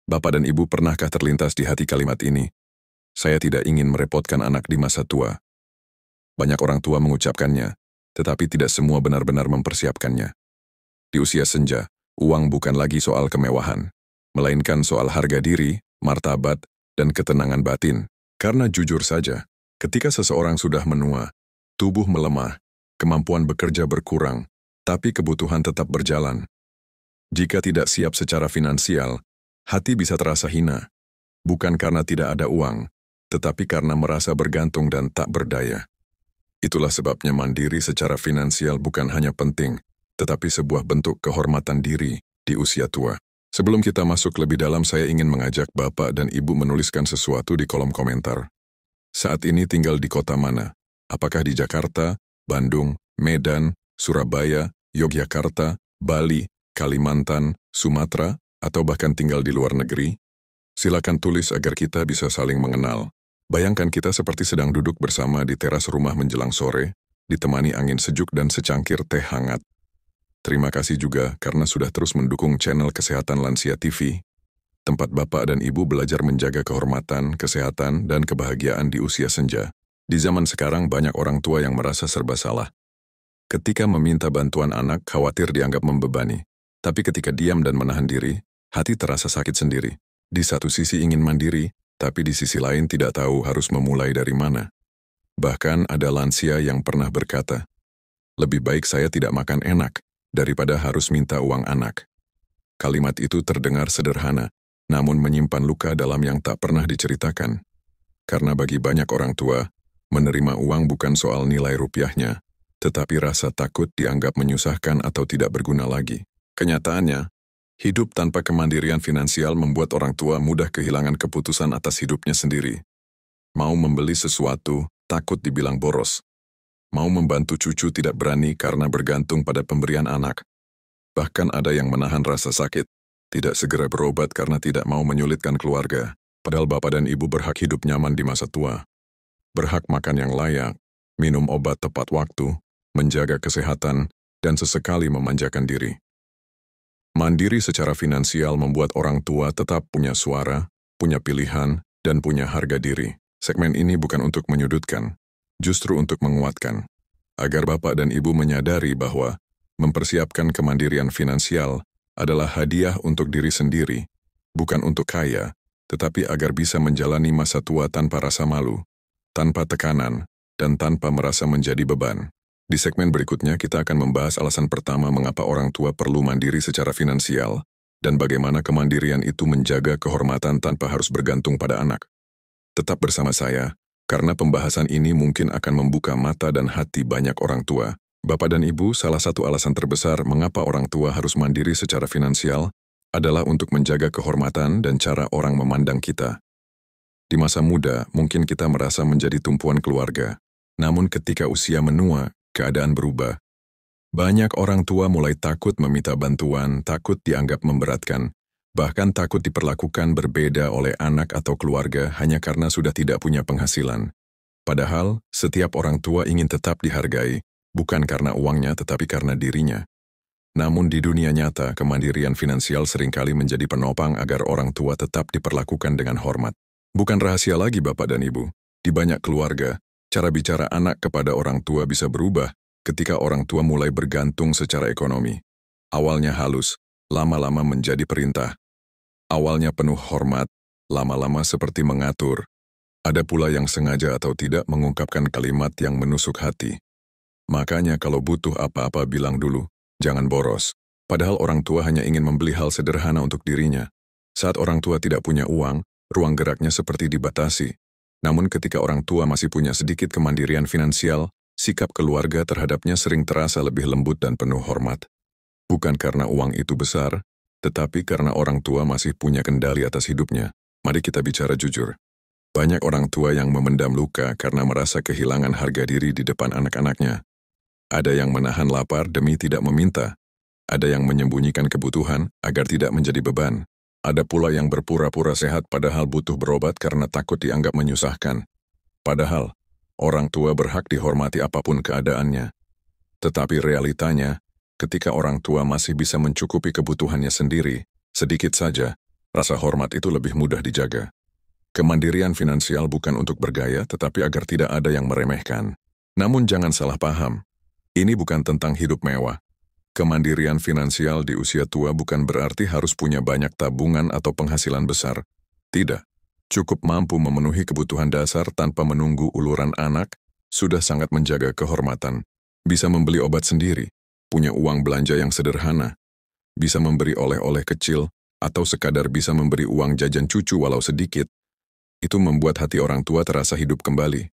Bapak dan Ibu, pernahkah terlintas di hati kalimat ini? Saya tidak ingin merepotkan anak di masa tua. Banyak orang tua mengucapkannya, tetapi tidak semua benar-benar mempersiapkannya. Di usia senja, uang bukan lagi soal kemewahan, melainkan soal harga diri, martabat, dan ketenangan batin. Karena jujur saja, ketika seseorang sudah menua, tubuh melemah, kemampuan bekerja berkurang, tapi kebutuhan tetap berjalan. Jika tidak siap secara finansial, hati bisa terasa hina, bukan karena tidak ada uang, tetapi karena merasa bergantung dan tak berdaya. Itulah sebabnya mandiri secara finansial bukan hanya penting, tetapi sebuah bentuk kehormatan diri di usia tua. Sebelum kita masuk lebih dalam, saya ingin mengajak Bapak dan Ibu menuliskan sesuatu di kolom komentar. Saat ini tinggal di kota mana? Apakah di Jakarta, Bandung, Medan, Surabaya, Yogyakarta, Bali, Kalimantan, Sumatera, atau bahkan tinggal di luar negeri? Silakan tulis agar kita bisa saling mengenal. Bayangkan kita seperti sedang duduk bersama di teras rumah menjelang sore, ditemani angin sejuk dan secangkir teh hangat. Terima kasih juga karena sudah terus mendukung channel Kesehatan Lansia TV, tempat Bapak dan Ibu belajar menjaga kehormatan, kesehatan, dan kebahagiaan di usia senja. Di zaman sekarang banyak orang tua yang merasa serba salah. Ketika meminta bantuan anak, khawatir dianggap membebani. Tapi ketika diam dan menahan diri, hati terasa sakit sendiri. Di satu sisi ingin mandiri, tapi di sisi lain tidak tahu harus memulai dari mana. Bahkan ada lansia yang pernah berkata, "Lebih baik saya tidak makan enak, daripada harus minta uang anak." Kalimat itu terdengar sederhana, namun menyimpan luka dalam yang tak pernah diceritakan. Karena bagi banyak orang tua, menerima uang bukan soal nilai rupiahnya, tetapi rasa takut dianggap menyusahkan atau tidak berguna lagi. Kenyataannya, hidup tanpa kemandirian finansial membuat orang tua mudah kehilangan keputusan atas hidupnya sendiri. Mau membeli sesuatu, takut dibilang boros. Mau membantu cucu tidak berani karena bergantung pada pemberian anak. Bahkan ada yang menahan rasa sakit, tidak segera berobat karena tidak mau menyulitkan keluarga. Padahal Bapak dan Ibu berhak hidup nyaman di masa tua. Berhak makan yang layak, minum obat tepat waktu, menjaga kesehatan, dan sesekali memanjakan diri. Mandiri secara finansial membuat orang tua tetap punya suara, punya pilihan, dan punya harga diri. Segmen ini bukan untuk menyudutkan, justru untuk menguatkan. Agar Bapak dan Ibu menyadari bahwa mempersiapkan kemandirian finansial adalah hadiah untuk diri sendiri, bukan untuk kaya, tetapi agar bisa menjalani masa tua tanpa rasa malu, tanpa tekanan, dan tanpa merasa menjadi beban. Di segmen berikutnya kita akan membahas alasan pertama mengapa orang tua perlu mandiri secara finansial, dan bagaimana kemandirian itu menjaga kehormatan tanpa harus bergantung pada anak. Tetap bersama saya, karena pembahasan ini mungkin akan membuka mata dan hati banyak orang tua. Bapak dan Ibu, salah satu alasan terbesar mengapa orang tua harus mandiri secara finansial adalah untuk menjaga kehormatan dan cara orang memandang kita. Di masa muda, mungkin kita merasa menjadi tumpuan keluarga. Namun ketika usia menua, keadaan berubah. Banyak orang tua mulai takut meminta bantuan, takut dianggap memberatkan, bahkan takut diperlakukan berbeda oleh anak atau keluarga hanya karena sudah tidak punya penghasilan. Padahal, setiap orang tua ingin tetap dihargai, bukan karena uangnya tetapi karena dirinya. Namun di dunia nyata, kemandirian finansial seringkali menjadi penopang agar orang tua tetap diperlakukan dengan hormat. Bukan rahasia lagi Bapak dan Ibu, di banyak keluarga, cara bicara anak kepada orang tua bisa berubah ketika orang tua mulai bergantung secara ekonomi. Awalnya halus, lama-lama menjadi perintah. Awalnya penuh hormat, lama-lama seperti mengatur. Ada pula yang sengaja atau tidak mengungkapkan kalimat yang menusuk hati. Makanya kalau butuh apa-apa bilang dulu, jangan boros. Padahal orang tua hanya ingin membeli hal sederhana untuk dirinya. Saat orang tua tidak punya uang, ruang geraknya seperti dibatasi. Namun ketika orang tua masih punya sedikit kemandirian finansial, sikap keluarga terhadapnya sering terasa lebih lembut dan penuh hormat. Bukan karena uang itu besar, tetapi karena orang tua masih punya kendali atas hidupnya. Mari kita bicara jujur. Banyak orang tua yang memendam luka karena merasa kehilangan harga diri di depan anak-anaknya. Ada yang menahan lapar demi tidak meminta. Ada yang menyembunyikan kebutuhan agar tidak menjadi beban. Ada pula yang berpura-pura sehat padahal butuh berobat karena takut dianggap menyusahkan. Padahal, orang tua berhak dihormati apapun keadaannya. Tetapi realitanya, ketika orang tua masih bisa mencukupi kebutuhannya sendiri, sedikit saja, Rasa hormat itu lebih mudah dijaga. Kemandirian finansial bukan untuk bergaya, tetapi agar tidak ada yang meremehkan. Namun jangan salah paham, ini bukan tentang hidup mewah. Kemandirian finansial di usia tua bukan berarti harus punya banyak tabungan atau penghasilan besar. Tidak. Cukup mampu memenuhi kebutuhan dasar tanpa menunggu uluran anak, sudah sangat menjaga kehormatan. Bisa membeli obat sendiri, punya uang belanja yang sederhana, bisa memberi oleh-oleh kecil, atau sekadar bisa memberi uang jajan cucu walau sedikit. Itu membuat hati orang tua terasa hidup kembali.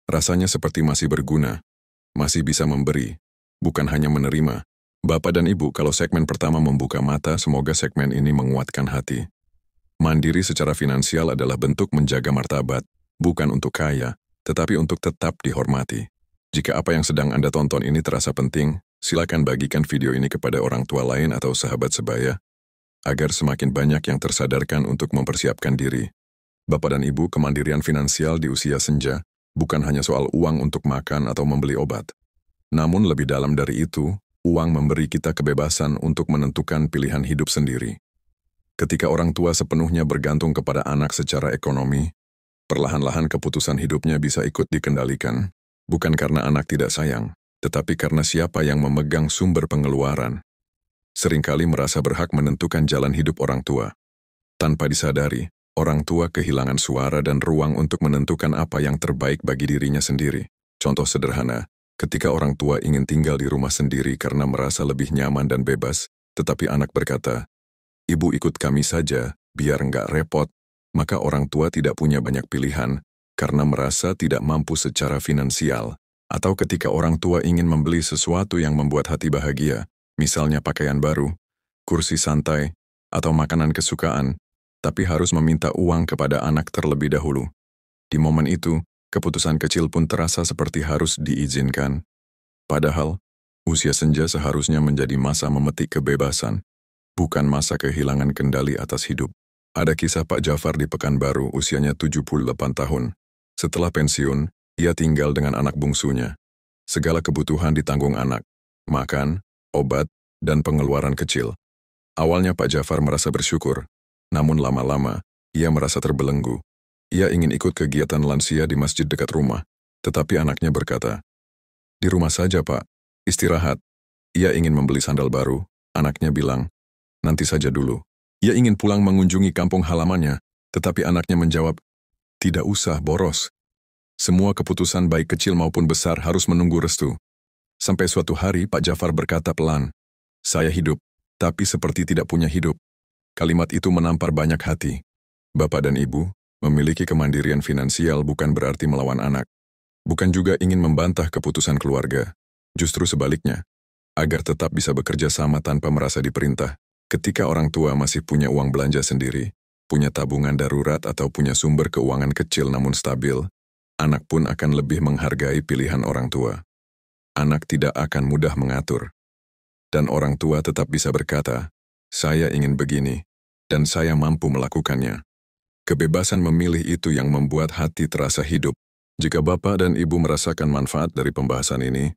Rasanya seperti masih berguna, masih bisa memberi, bukan hanya menerima. Bapak dan Ibu, kalau segmen pertama membuka mata, semoga segmen ini menguatkan hati. Mandiri secara finansial adalah bentuk menjaga martabat, bukan untuk kaya, tetapi untuk tetap dihormati. Jika apa yang sedang Anda tonton ini terasa penting, silakan bagikan video ini kepada orang tua lain atau sahabat sebaya, agar semakin banyak yang tersadarkan untuk mempersiapkan diri. Bapak dan Ibu, kemandirian finansial di usia senja bukan hanya soal uang untuk makan atau membeli obat. Namun lebih dalam dari itu, uang memberi kita kebebasan untuk menentukan pilihan hidup sendiri. Ketika orang tua sepenuhnya bergantung kepada anak secara ekonomi, perlahan-lahan keputusan hidupnya bisa ikut dikendalikan, bukan karena anak tidak sayang, tetapi karena siapa yang memegang sumber pengeluaran. Seringkali merasa berhak menentukan jalan hidup orang tua. Tanpa disadari, orang tua kehilangan suara dan ruang untuk menentukan apa yang terbaik bagi dirinya sendiri. Contoh sederhana, ketika orang tua ingin tinggal di rumah sendiri karena merasa lebih nyaman dan bebas, tetapi anak berkata, "Ibu ikut kami saja, biar nggak repot," maka orang tua tidak punya banyak pilihan karena merasa tidak mampu secara finansial. Atau ketika orang tua ingin membeli sesuatu yang membuat hati bahagia, misalnya pakaian baru, kursi santai, atau makanan kesukaan, tapi harus meminta uang kepada anak terlebih dahulu. Di momen itu, keputusan kecil pun terasa seperti harus diizinkan. Padahal, usia senja seharusnya menjadi masa memetik kebebasan, bukan masa kehilangan kendali atas hidup. Ada kisah Pak Jafar di Pekanbaru, usianya 78 tahun. Setelah pensiun, ia tinggal dengan anak bungsunya. Segala kebutuhan ditanggung anak, makan, obat, dan pengeluaran kecil. Awalnya Pak Jafar merasa bersyukur, namun lama-lama, ia merasa terbelenggu. Ia ingin ikut kegiatan lansia di masjid dekat rumah, tetapi anaknya berkata, "Di rumah saja Pak, istirahat." Ia ingin membeli sandal baru, anaknya bilang, "Nanti saja dulu." Ia ingin pulang mengunjungi kampung halamannya, tetapi anaknya menjawab, "Tidak usah, boros." Semua keputusan baik kecil maupun besar harus menunggu restu. Sampai suatu hari Pak Jafar berkata pelan, "Saya hidup, tapi seperti tidak punya hidup." Kalimat itu menampar banyak hati. Bapak dan Ibu, memiliki kemandirian finansial bukan berarti melawan anak. Bukan juga ingin membantah keputusan keluarga. Justru sebaliknya, agar tetap bisa bekerja sama tanpa merasa diperintah. Ketika orang tua masih punya uang belanja sendiri, punya tabungan darurat atau punya sumber keuangan kecil namun stabil, anak pun akan lebih menghargai pilihan orang tua. Anak tidak akan mudah mengatur. Dan orang tua tetap bisa berkata, "Saya ingin begini, dan saya mampu melakukannya." Kebebasan memilih itu yang membuat hati terasa hidup. Jika Bapak dan Ibu merasakan manfaat dari pembahasan ini,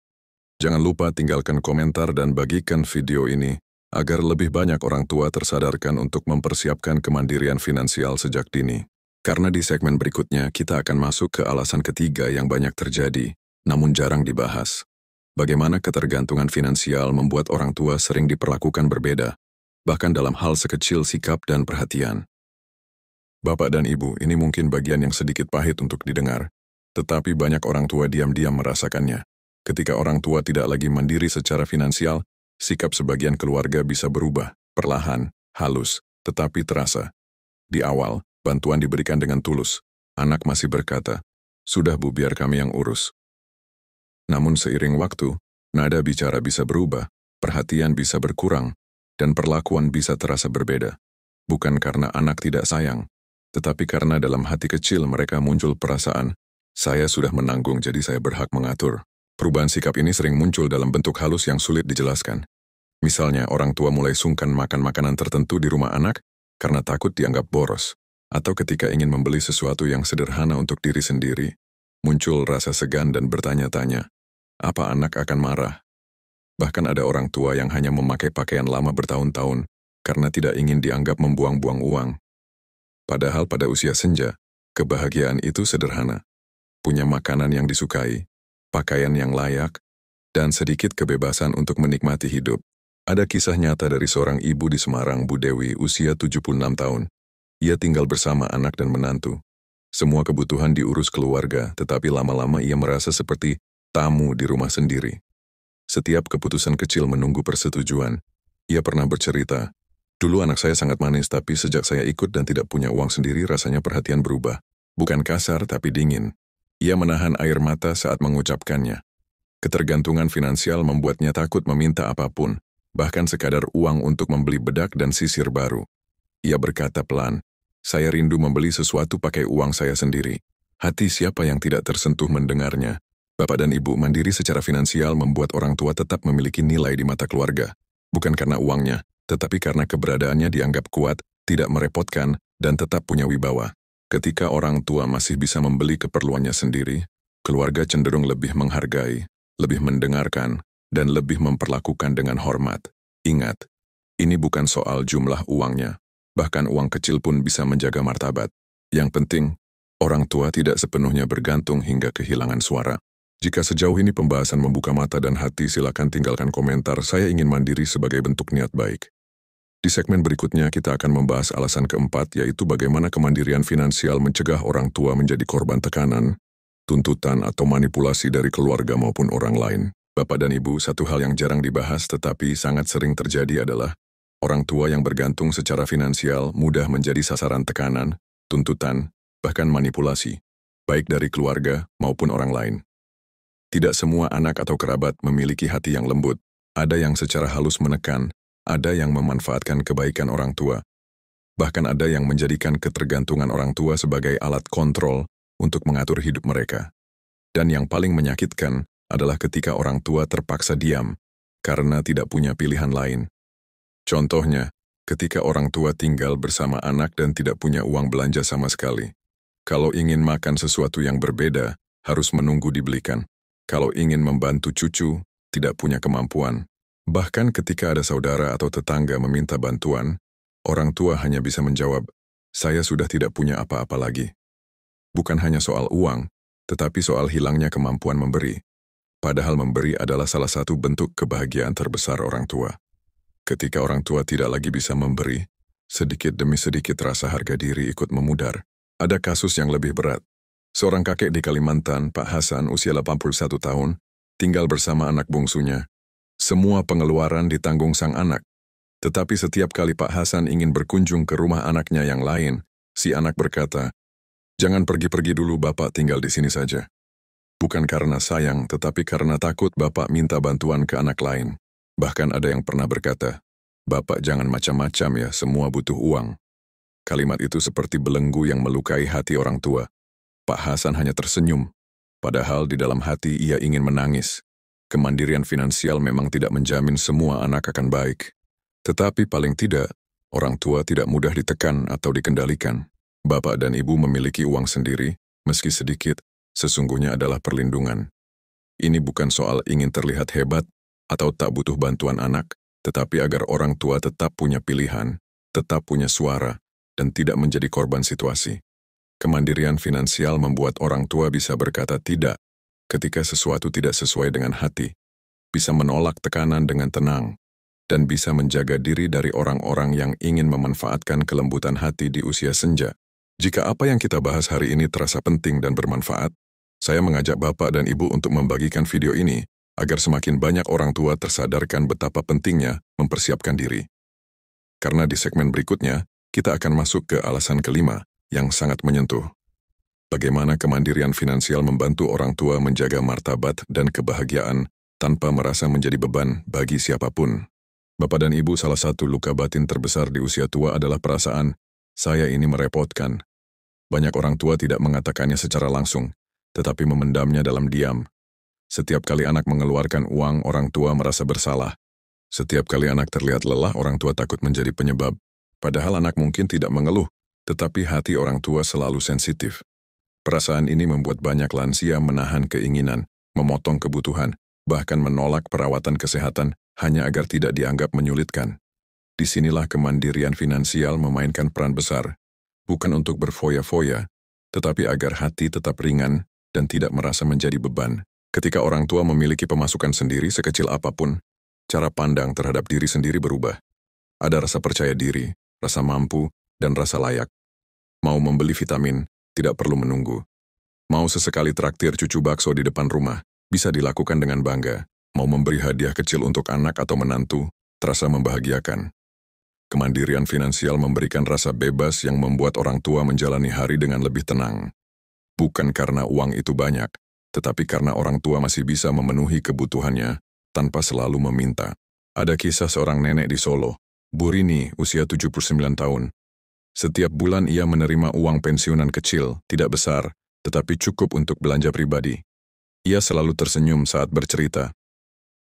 jangan lupa tinggalkan komentar dan bagikan video ini, agar lebih banyak orang tua tersadarkan untuk mempersiapkan kemandirian finansial sejak dini. Karena di segmen berikutnya kita akan masuk ke alasan ketiga yang banyak terjadi, namun jarang dibahas. Bagaimana ketergantungan finansial membuat orang tua sering diperlakukan berbeda, bahkan dalam hal sekecil sikap dan perhatian. Bapak dan Ibu, ini mungkin bagian yang sedikit pahit untuk didengar, tetapi banyak orang tua diam-diam merasakannya. Ketika orang tua tidak lagi mandiri secara finansial, sikap sebagian keluarga bisa berubah, perlahan, halus, tetapi terasa. Di awal, bantuan diberikan dengan tulus. Anak masih berkata, "Sudah Bu, biar kami yang urus." Namun seiring waktu, nada bicara bisa berubah, perhatian bisa berkurang, dan perlakuan bisa terasa berbeda. Bukan karena anak tidak sayang, tetapi karena dalam hati kecil mereka muncul perasaan, "Saya sudah menanggung jadi saya berhak mengatur." Perubahan sikap ini sering muncul dalam bentuk halus yang sulit dijelaskan. Misalnya, orang tua mulai sungkan makan makanan tertentu di rumah anak karena takut dianggap boros. Atau ketika ingin membeli sesuatu yang sederhana untuk diri sendiri, muncul rasa segan dan bertanya-tanya, apa anak akan marah? Bahkan ada orang tua yang hanya memakai pakaian lama bertahun-tahun, karena tidak ingin dianggap membuang-buang uang. Padahal pada usia senja, kebahagiaan itu sederhana. Punya makanan yang disukai, pakaian yang layak, dan sedikit kebebasan untuk menikmati hidup. Ada kisah nyata dari seorang ibu di Semarang, Bu Dewi, usia 76 tahun. Ia tinggal bersama anak dan menantu. Semua kebutuhan diurus keluarga, tetapi lama-lama ia merasa seperti tamu di rumah sendiri. Setiap keputusan kecil menunggu persetujuan. Ia pernah bercerita, "Dulu anak saya sangat manis, tapi sejak saya ikut dan tidak punya uang sendiri, rasanya perhatian berubah. Bukan kasar, tapi dingin." Ia menahan air mata saat mengucapkannya. Ketergantungan finansial membuatnya takut meminta apapun, bahkan sekadar uang untuk membeli bedak dan sisir baru. Ia berkata pelan, "Saya rindu membeli sesuatu pakai uang saya sendiri." Hati siapa yang tidak tersentuh mendengarnya. Bapak dan ibu mandiri secara finansial membuat orang tua tetap memiliki nilai di mata keluarga. Bukan karena uangnya, tetapi karena keberadaannya dianggap kuat, tidak merepotkan, dan tetap punya wibawa. Ketika orang tua masih bisa membeli keperluannya sendiri, keluarga cenderung lebih menghargai, lebih mendengarkan, dan lebih memperlakukan dengan hormat. Ingat, ini bukan soal jumlah uangnya. Bahkan uang kecil pun bisa menjaga martabat. Yang penting, orang tua tidak sepenuhnya bergantung hingga kehilangan suara. Jika sejauh ini pembahasan membuka mata dan hati, silakan tinggalkan komentar. Saya ingin mandiri sebagai bentuk niat baik. Di segmen berikutnya kita akan membahas alasan keempat, yaitu bagaimana kemandirian finansial mencegah orang tua menjadi korban tekanan, tuntutan, atau manipulasi dari keluarga maupun orang lain. Bapak dan Ibu, satu hal yang jarang dibahas tetapi sangat sering terjadi adalah orang tua yang bergantung secara finansial mudah menjadi sasaran tekanan, tuntutan, bahkan manipulasi, baik dari keluarga maupun orang lain. Tidak semua anak atau kerabat memiliki hati yang lembut. Ada yang secara halus menekan, ada yang memanfaatkan kebaikan orang tua. Bahkan ada yang menjadikan ketergantungan orang tua sebagai alat kontrol untuk mengatur hidup mereka. Dan yang paling menyakitkan adalah ketika orang tua terpaksa diam karena tidak punya pilihan lain. Contohnya, ketika orang tua tinggal bersama anak dan tidak punya uang belanja sama sekali. Kalau ingin makan sesuatu yang berbeda, harus menunggu dibelikan. Kalau ingin membantu cucu, tidak punya kemampuan. Bahkan ketika ada saudara atau tetangga meminta bantuan, orang tua hanya bisa menjawab, "Saya sudah tidak punya apa-apa lagi." Bukan hanya soal uang, tetapi soal hilangnya kemampuan memberi. Padahal memberi adalah salah satu bentuk kebahagiaan terbesar orang tua. Ketika orang tua tidak lagi bisa memberi, sedikit demi sedikit rasa harga diri ikut memudar. Ada kasus yang lebih berat. Seorang kakek di Kalimantan, Pak Hasan, usia 81 tahun, tinggal bersama anak bungsunya. Semua pengeluaran ditanggung sang anak. Tetapi setiap kali Pak Hasan ingin berkunjung ke rumah anaknya yang lain, si anak berkata, "Jangan pergi-pergi dulu, Bapak tinggal di sini saja." Bukan karena sayang, tetapi karena takut Bapak minta bantuan ke anak lain. Bahkan ada yang pernah berkata, "Bapak jangan macam-macam ya, semua butuh uang." Kalimat itu seperti belenggu yang melukai hati orang tua. Pak Hasan hanya tersenyum, padahal di dalam hati ia ingin menangis. Kemandirian finansial memang tidak menjamin semua anak akan baik. Tetapi paling tidak, orang tua tidak mudah ditekan atau dikendalikan. Bapak dan ibu memiliki uang sendiri, meski sedikit, sesungguhnya adalah perlindungan. Ini bukan soal ingin terlihat hebat atau tak butuh bantuan anak, tetapi agar orang tua tetap punya pilihan, tetap punya suara, dan tidak menjadi korban situasi. Kemandirian finansial membuat orang tua bisa berkata tidak ketika sesuatu tidak sesuai dengan hati, bisa menolak tekanan dengan tenang, dan bisa menjaga diri dari orang-orang yang ingin memanfaatkan kelembutan hati di usia senja. Jika apa yang kita bahas hari ini terasa penting dan bermanfaat, saya mengajak Bapak dan Ibu untuk membagikan video ini agar semakin banyak orang tua tersadarkan betapa pentingnya mempersiapkan diri. Karena di segmen berikutnya, kita akan masuk ke alasan kelima yang sangat menyentuh. Bagaimana kemandirian finansial membantu orang tua menjaga martabat dan kebahagiaan tanpa merasa menjadi beban bagi siapapun. Bapak dan Ibu, salah satu luka batin terbesar di usia tua adalah perasaan, "Saya ini merepotkan." Banyak orang tua tidak mengatakannya secara langsung, tetapi memendamnya dalam diam. Setiap kali anak mengeluarkan uang, orang tua merasa bersalah. Setiap kali anak terlihat lelah, orang tua takut menjadi penyebab. Padahal anak mungkin tidak mengeluh, tetapi hati orang tua selalu sensitif. Perasaan ini membuat banyak lansia menahan keinginan, memotong kebutuhan, bahkan menolak perawatan kesehatan hanya agar tidak dianggap menyulitkan. Disinilah kemandirian finansial memainkan peran besar, bukan untuk berfoya-foya, tetapi agar hati tetap ringan dan tidak merasa menjadi beban. Ketika orang tua memiliki pemasukan sendiri sekecil apapun, cara pandang terhadap diri sendiri berubah. Ada rasa percaya diri, rasa mampu, dan rasa layak. Mau membeli vitamin, tidak perlu menunggu. Mau sesekali traktir cucu bakso di depan rumah, bisa dilakukan dengan bangga. Mau memberi hadiah kecil untuk anak atau menantu, terasa membahagiakan. Kemandirian finansial memberikan rasa bebas yang membuat orang tua menjalani hari dengan lebih tenang. Bukan karena uang itu banyak, tetapi karena orang tua masih bisa memenuhi kebutuhannya tanpa selalu meminta. Ada kisah seorang nenek di Solo, Bu Rini, usia 79 tahun. Setiap bulan ia menerima uang pensiunan kecil, tidak besar, tetapi cukup untuk belanja pribadi. Ia selalu tersenyum saat bercerita.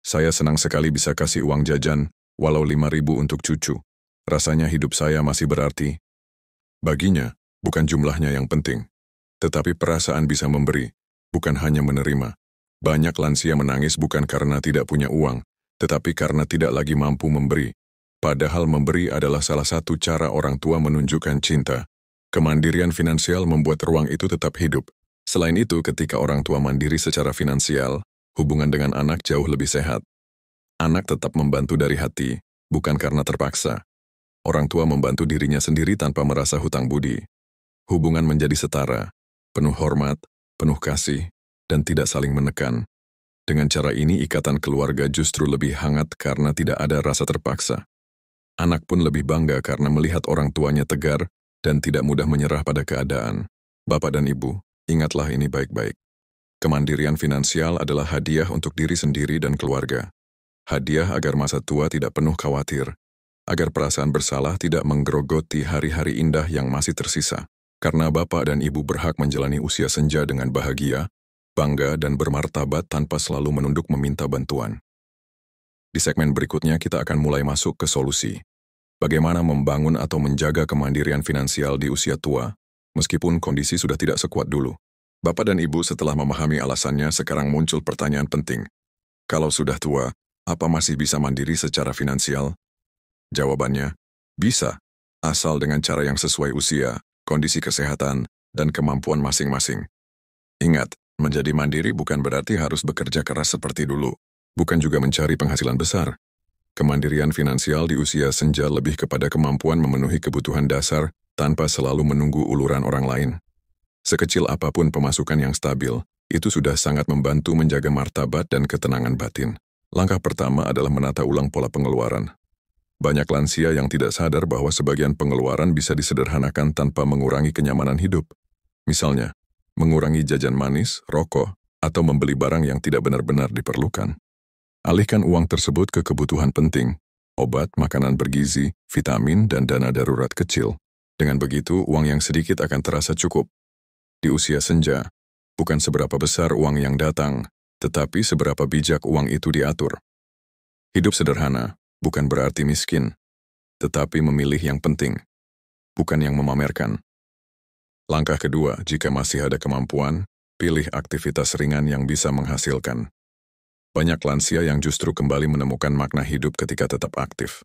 Saya senang sekali bisa kasih uang jajan, walau 5.000 untuk cucu. Rasanya hidup saya masih berarti. Baginya, bukan jumlahnya yang penting, tetapi perasaan bisa memberi, bukan hanya menerima. Banyak lansia menangis bukan karena tidak punya uang, tetapi karena tidak lagi mampu memberi. Padahal memberi adalah salah satu cara orang tua menunjukkan cinta. Kemandirian finansial membuat ruang itu tetap hidup. Selain itu, ketika orang tua mandiri secara finansial, hubungan dengan anak jauh lebih sehat. Anak tetap membantu dari hati, bukan karena terpaksa. Orang tua membantu dirinya sendiri tanpa merasa hutang budi. Hubungan menjadi setara, penuh hormat, penuh kasih, dan tidak saling menekan. Dengan cara ini ikatan keluarga justru lebih hangat karena tidak ada rasa terpaksa. Anak pun lebih bangga karena melihat orang tuanya tegar dan tidak mudah menyerah pada keadaan. Bapak dan Ibu, ingatlah ini baik-baik. Kemandirian finansial adalah hadiah untuk diri sendiri dan keluarga. Hadiah agar masa tua tidak penuh khawatir, agar perasaan bersalah tidak menggerogoti hari-hari indah yang masih tersisa. Karena Bapak dan Ibu berhak menjalani usia senja dengan bahagia, bangga dan bermartabat tanpa selalu menunduk meminta bantuan. Di segmen berikutnya kita akan mulai masuk ke solusi. Bagaimana membangun atau menjaga kemandirian finansial di usia tua, meskipun kondisi sudah tidak sekuat dulu. Bapak dan Ibu setelah memahami alasannya sekarang muncul pertanyaan penting. Kalau sudah tua, apa masih bisa mandiri secara finansial? Jawabannya, bisa, asal dengan cara yang sesuai usia, kondisi kesehatan, dan kemampuan masing-masing. Ingat, menjadi mandiri bukan berarti harus bekerja keras seperti dulu, bukan juga mencari penghasilan besar. Kemandirian finansial di usia senja lebih kepada kemampuan memenuhi kebutuhan dasar tanpa selalu menunggu uluran orang lain. Sekecil apapun pemasukan yang stabil, itu sudah sangat membantu menjaga martabat dan ketenangan batin. Langkah pertama adalah menata ulang pola pengeluaran. Banyak lansia yang tidak sadar bahwa sebagian pengeluaran bisa disederhanakan tanpa mengurangi kenyamanan hidup. Misalnya, mengurangi jajan manis, rokok, atau membeli barang yang tidak benar-benar diperlukan. Alihkan uang tersebut ke kebutuhan penting, obat, makanan bergizi, vitamin, dan dana darurat kecil. Dengan begitu, uang yang sedikit akan terasa cukup. Di usia senja, bukan seberapa besar uang yang datang, tetapi seberapa bijak uang itu diatur. Hidup sederhana bukan berarti miskin, tetapi memilih yang penting, bukan yang memamerkan. Langkah kedua, jika masih ada kemampuan, pilih aktivitas ringan yang bisa menghasilkan. Banyak lansia yang justru kembali menemukan makna hidup ketika tetap aktif.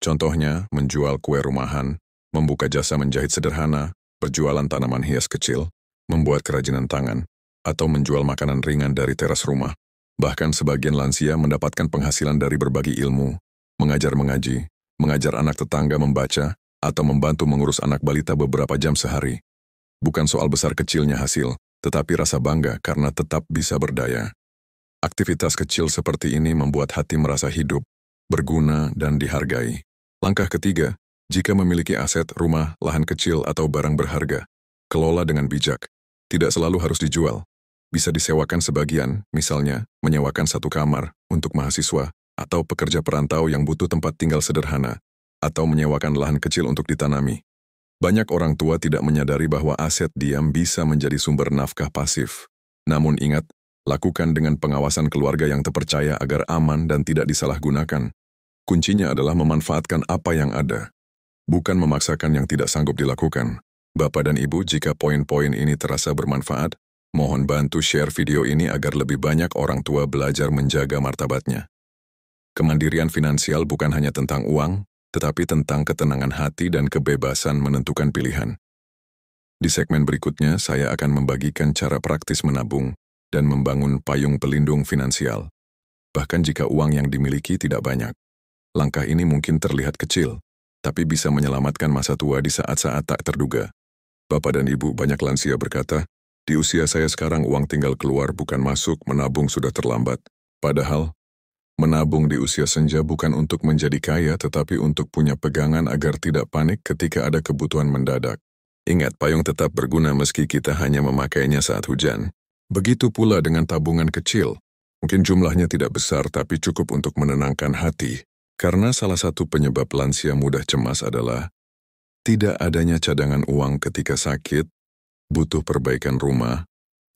Contohnya, menjual kue rumahan, membuka jasa menjahit sederhana, berjualan tanaman hias kecil, membuat kerajinan tangan, atau menjual makanan ringan dari teras rumah. Bahkan sebagian lansia mendapatkan penghasilan dari berbagi ilmu, mengajar mengaji, mengajar anak tetangga membaca, atau membantu mengurus anak balita beberapa jam sehari. Bukan soal besar kecilnya hasil, tetapi rasa bangga karena tetap bisa berdaya. Aktivitas kecil seperti ini membuat hati merasa hidup, berguna, dan dihargai. Langkah ketiga, jika memiliki aset, rumah, lahan kecil, atau barang berharga, kelola dengan bijak. Tidak selalu harus dijual. Bisa disewakan sebagian, misalnya menyewakan satu kamar untuk mahasiswa, atau pekerja perantau yang butuh tempat tinggal sederhana, atau menyewakan lahan kecil untuk ditanami. Banyak orang tua tidak menyadari bahwa aset diam bisa menjadi sumber nafkah pasif. Namun ingat, lakukan dengan pengawasan keluarga yang terpercaya agar aman dan tidak disalahgunakan. Kuncinya adalah memanfaatkan apa yang ada, bukan memaksakan yang tidak sanggup dilakukan. Bapak dan Ibu, jika poin-poin ini terasa bermanfaat, mohon bantu share video ini agar lebih banyak orang tua belajar menjaga martabatnya. Kemandirian finansial bukan hanya tentang uang, tetapi tentang ketenangan hati dan kebebasan menentukan pilihan. Di segmen berikutnya, saya akan membagikan cara praktis menabung dan membangun payung pelindung finansial. Bahkan jika uang yang dimiliki tidak banyak. Langkah ini mungkin terlihat kecil, tapi bisa menyelamatkan masa tua di saat-saat tak terduga. Bapak dan Ibu, banyak lansia berkata, di usia saya sekarang uang tinggal keluar bukan masuk, menabung sudah terlambat. Padahal, menabung di usia senja bukan untuk menjadi kaya, tetapi untuk punya pegangan agar tidak panik ketika ada kebutuhan mendadak. Ingat, payung tetap berguna meski kita hanya memakainya saat hujan. Begitu pula dengan tabungan kecil. Mungkin jumlahnya tidak besar, tapi cukup untuk menenangkan hati. Karena salah satu penyebab lansia mudah cemas adalah tidak adanya cadangan uang ketika sakit, butuh perbaikan rumah,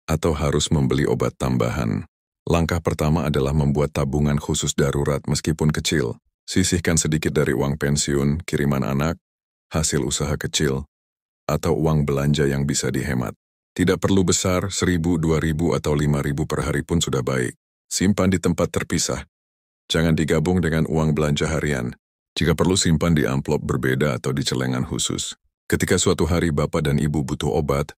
atau harus membeli obat tambahan. Langkah pertama adalah membuat tabungan khusus darurat meskipun kecil. Sisihkan sedikit dari uang pensiun, kiriman anak, hasil usaha kecil, atau uang belanja yang bisa dihemat. Tidak perlu besar, 1.000, 2.000, atau 5.000 per hari pun sudah baik. Simpan di tempat terpisah. Jangan digabung dengan uang belanja harian. Jika perlu, simpan di amplop berbeda atau di celengan khusus. Ketika suatu hari Bapak dan Ibu butuh obat,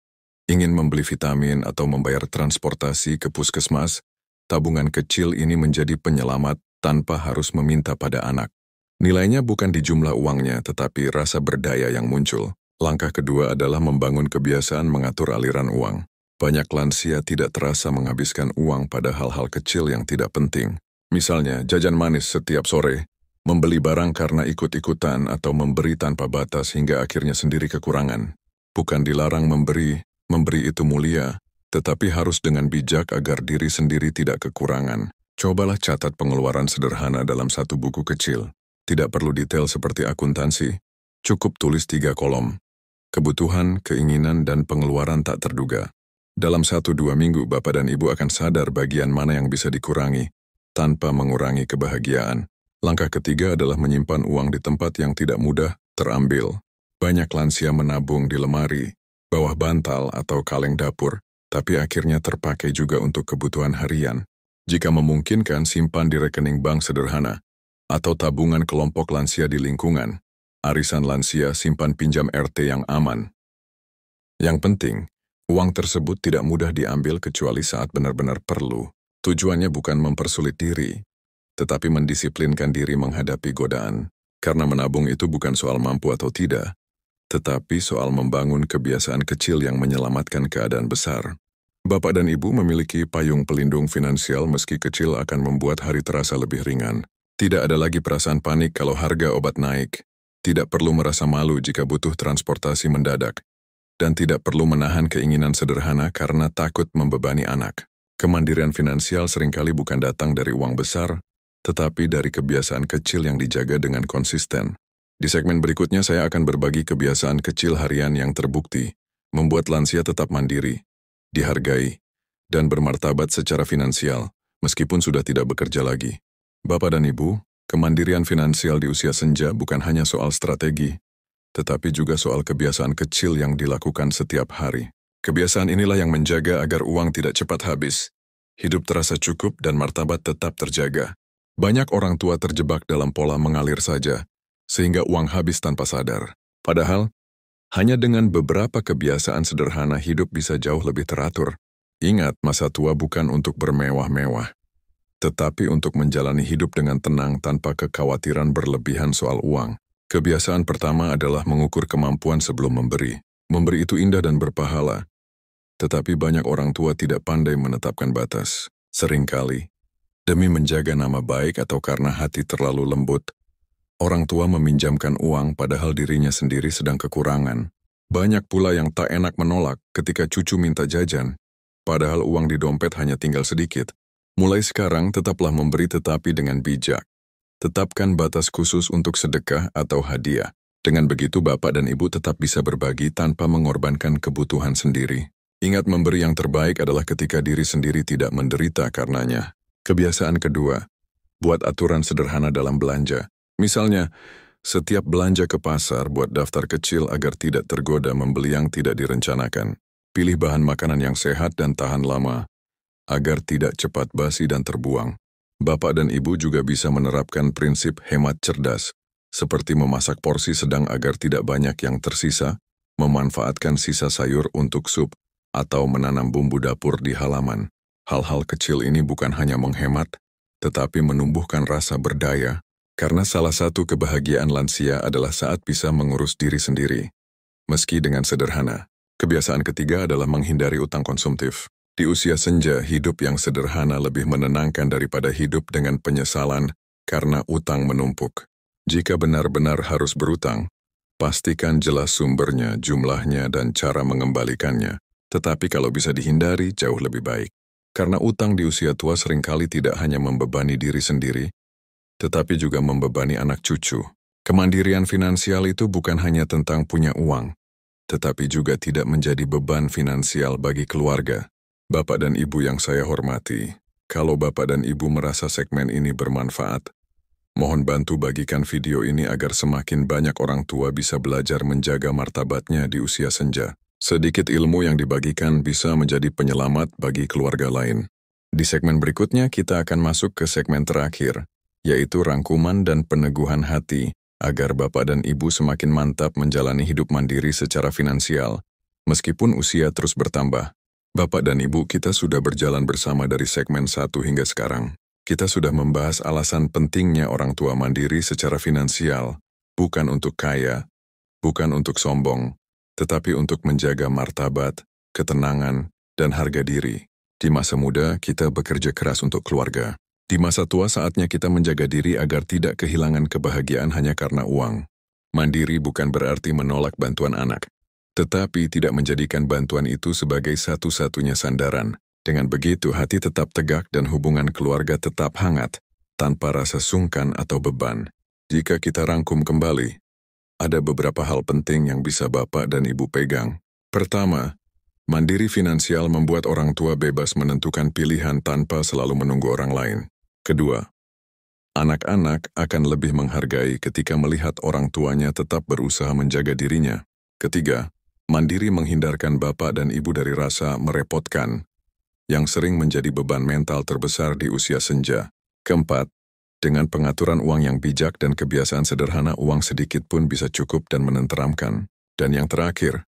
ingin membeli vitamin atau membayar transportasi ke puskesmas, tabungan kecil ini menjadi penyelamat tanpa harus meminta pada anak. Nilainya bukan di jumlah uangnya, tetapi rasa berdaya yang muncul. Langkah kedua adalah membangun kebiasaan mengatur aliran uang. Banyak lansia tidak terasa menghabiskan uang pada hal-hal kecil yang tidak penting. Misalnya, jajan manis setiap sore, membeli barang karena ikut-ikutan atau memberi tanpa batas hingga akhirnya sendiri kekurangan. Bukan dilarang memberi itu mulia, tetapi harus dengan bijak agar diri sendiri tidak kekurangan. Cobalah catat pengeluaran sederhana dalam satu buku kecil. Tidak perlu detail seperti akuntansi, cukup tulis 3 kolom. Kebutuhan, keinginan, dan pengeluaran tak terduga. Dalam 1-2 minggu, Bapak dan Ibu akan sadar bagian mana yang bisa dikurangi, tanpa mengurangi kebahagiaan. Langkah ketiga adalah menyimpan uang di tempat yang tidak mudah terambil. Banyak lansia menabung di lemari, bawah bantal, atau kaleng dapur, tapi akhirnya terpakai juga untuk kebutuhan harian. Jika memungkinkan, simpan di rekening bank sederhana, atau tabungan kelompok lansia di lingkungan. Arisan lansia, simpan pinjam RT yang aman. Yang penting, uang tersebut tidak mudah diambil kecuali saat benar-benar perlu. Tujuannya bukan mempersulit diri, tetapi mendisiplinkan diri menghadapi godaan. Karena menabung itu bukan soal mampu atau tidak, tetapi soal membangun kebiasaan kecil yang menyelamatkan keadaan besar. Bapak dan Ibu memiliki payung pelindung finansial meski kecil akan membuat hari terasa lebih ringan. Tidak ada lagi perasaan panik kalau harga obat naik. Tidak perlu merasa malu jika butuh transportasi mendadak. Dan tidak perlu menahan keinginan sederhana karena takut membebani anak. Kemandirian finansial seringkali bukan datang dari uang besar, tetapi dari kebiasaan kecil yang dijaga dengan konsisten. Di segmen berikutnya saya akan berbagi kebiasaan kecil harian yang terbukti, membuat lansia tetap mandiri, dihargai, dan bermartabat secara finansial, meskipun sudah tidak bekerja lagi. Bapak dan Ibu, kemandirian finansial di usia senja bukan hanya soal strategi, tetapi juga soal kebiasaan kecil yang dilakukan setiap hari. Kebiasaan inilah yang menjaga agar uang tidak cepat habis, hidup terasa cukup dan martabat tetap terjaga. Banyak orang tua terjebak dalam pola mengalir saja, sehingga uang habis tanpa sadar. Padahal, hanya dengan beberapa kebiasaan sederhana hidup bisa jauh lebih teratur. Ingat, masa tua bukan untuk bermewah-mewah, tetapi untuk menjalani hidup dengan tenang tanpa kekhawatiran berlebihan soal uang. Kebiasaan pertama adalah mengukur kemampuan sebelum memberi. Memberi itu indah dan berpahala, tetapi banyak orang tua tidak pandai menetapkan batas. Seringkali, demi menjaga nama baik atau karena hati terlalu lembut, orang tua meminjamkan uang padahal dirinya sendiri sedang kekurangan. Banyak pula yang tak enak menolak ketika cucu minta jajan, padahal uang di dompet hanya tinggal sedikit. Mulai sekarang, tetaplah memberi tetapi dengan bijak. Tetapkan batas khusus untuk sedekah atau hadiah. Dengan begitu, Bapak dan Ibu tetap bisa berbagi tanpa mengorbankan kebutuhan sendiri. Ingat, memberi yang terbaik adalah ketika diri sendiri tidak menderita karenanya. Kebiasaan kedua, buat aturan sederhana dalam belanja. Misalnya, setiap belanja ke pasar, buat daftar kecil agar tidak tergoda membeli yang tidak direncanakan. Pilih bahan makanan yang sehat dan tahan lama, agar tidak cepat basi dan terbuang. Bapak dan Ibu juga bisa menerapkan prinsip hemat cerdas. seperti memasak porsi sedang agar tidak banyak yang tersisa, memanfaatkan sisa sayur untuk sup, atau menanam bumbu dapur di halaman. Hal-hal kecil ini bukan hanya menghemat, tetapi menumbuhkan rasa berdaya, karena salah satu kebahagiaan lansia adalah saat bisa mengurus diri sendiri. Meski dengan sederhana. Kebiasaan ketiga adalah menghindari utang konsumtif. Di usia senja, hidup yang sederhana lebih menenangkan daripada hidup dengan penyesalan karena utang menumpuk. Jika benar-benar harus berutang, pastikan jelas sumbernya, jumlahnya, dan cara mengembalikannya. Tetapi kalau bisa dihindari, jauh lebih baik. Karena utang di usia tua seringkali tidak hanya membebani diri sendiri, tetapi juga membebani anak cucu. Kemandirian finansial itu bukan hanya tentang punya uang, tetapi juga tidak menjadi beban finansial bagi keluarga. Bapak dan Ibu yang saya hormati, kalau Bapak dan Ibu merasa segmen ini bermanfaat, mohon bantu bagikan video ini agar semakin banyak orang tua bisa belajar menjaga martabatnya di usia senja. Sedikit ilmu yang dibagikan bisa menjadi penyelamat bagi keluarga lain. Di segmen berikutnya kita akan masuk ke segmen terakhir, yaitu rangkuman dan peneguhan hati, agar Bapak dan Ibu semakin mantap menjalani hidup mandiri secara finansial, meskipun usia terus bertambah. Bapak dan Ibu, kita sudah berjalan bersama dari segmen 1 hingga sekarang. Kita sudah membahas alasan pentingnya orang tua mandiri secara finansial, bukan untuk kaya, bukan untuk sombong, tetapi untuk menjaga martabat, ketenangan, dan harga diri. Di masa muda, kita bekerja keras untuk keluarga. Di masa tua, saatnya kita menjaga diri agar tidak kehilangan kebahagiaan hanya karena uang. Mandiri bukan berarti menolak bantuan anak, tetapi tidak menjadikan bantuan itu sebagai satu-satunya sandaran. Dengan begitu, hati tetap tegak dan hubungan keluarga tetap hangat, tanpa rasa sungkan atau beban. Jika kita rangkum kembali, ada beberapa hal penting yang bisa Bapak dan Ibu pegang. Pertama, mandiri finansial membuat orang tua bebas menentukan pilihan tanpa selalu menunggu orang lain. Kedua, anak-anak akan lebih menghargai ketika melihat orang tuanya tetap berusaha menjaga dirinya. Ketiga, mandiri menghindarkan Bapak dan Ibu dari rasa merepotkan, yang sering menjadi beban mental terbesar di usia senja. Keempat, dengan pengaturan uang yang bijak dan kebiasaan sederhana, uang sedikit pun bisa cukup dan menenteramkan. Dan yang terakhir,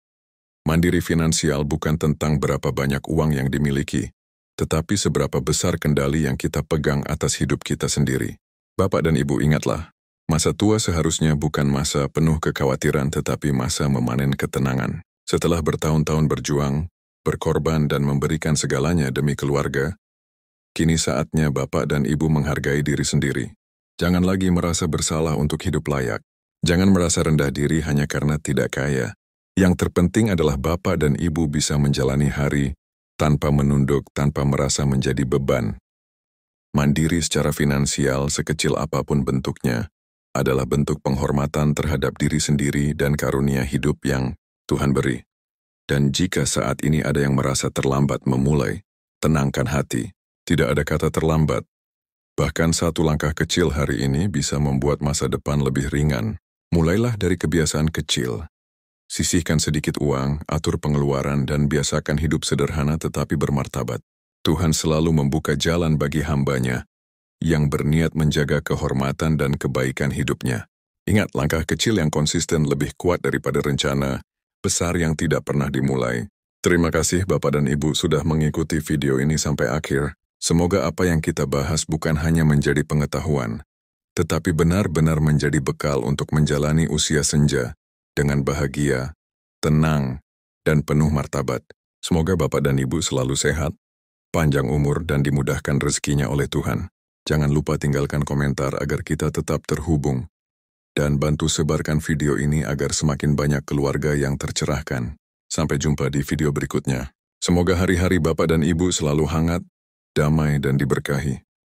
mandiri finansial bukan tentang berapa banyak uang yang dimiliki, tetapi seberapa besar kendali yang kita pegang atas hidup kita sendiri. Bapak dan Ibu, ingatlah, masa tua seharusnya bukan masa penuh kekhawatiran tetapi masa memanen ketenangan. Setelah bertahun-tahun berjuang, berkorban dan memberikan segalanya demi keluarga, kini saatnya Bapak dan Ibu menghargai diri sendiri. Jangan lagi merasa bersalah untuk hidup layak. Jangan merasa rendah diri hanya karena tidak kaya. Yang terpenting adalah Bapak dan Ibu bisa menjalani hari tanpa menunduk, tanpa merasa menjadi beban. Mandiri secara finansial, sekecil apapun bentuknya, adalah bentuk penghormatan terhadap diri sendiri dan karunia hidup yang Tuhan beri. Dan jika saat ini ada yang merasa terlambat memulai, tenangkan hati. Tidak ada kata terlambat. Bahkan satu langkah kecil hari ini bisa membuat masa depan lebih ringan. Mulailah dari kebiasaan kecil. Sisihkan sedikit uang, atur pengeluaran, dan biasakan hidup sederhana tetapi bermartabat. Tuhan selalu membuka jalan bagi hamba-Nya yang berniat menjaga kehormatan dan kebaikan hidupnya. Ingat, langkah kecil yang konsisten lebih kuat daripada rencana besar yang tidak pernah dimulai. Terima kasih Bapak dan Ibu sudah mengikuti video ini sampai akhir. Semoga apa yang kita bahas bukan hanya menjadi pengetahuan, tetapi benar-benar menjadi bekal untuk menjalani usia senja dengan bahagia, tenang, dan penuh martabat. Semoga Bapak dan Ibu selalu sehat, panjang umur, dan dimudahkan rezekinya oleh Tuhan. Jangan lupa tinggalkan komentar agar kita tetap terhubung, dan bantu sebarkan video ini agar semakin banyak keluarga yang tercerahkan. Sampai jumpa di video berikutnya. Semoga hari-hari Bapak dan Ibu selalu hangat, damai, dan diberkahi.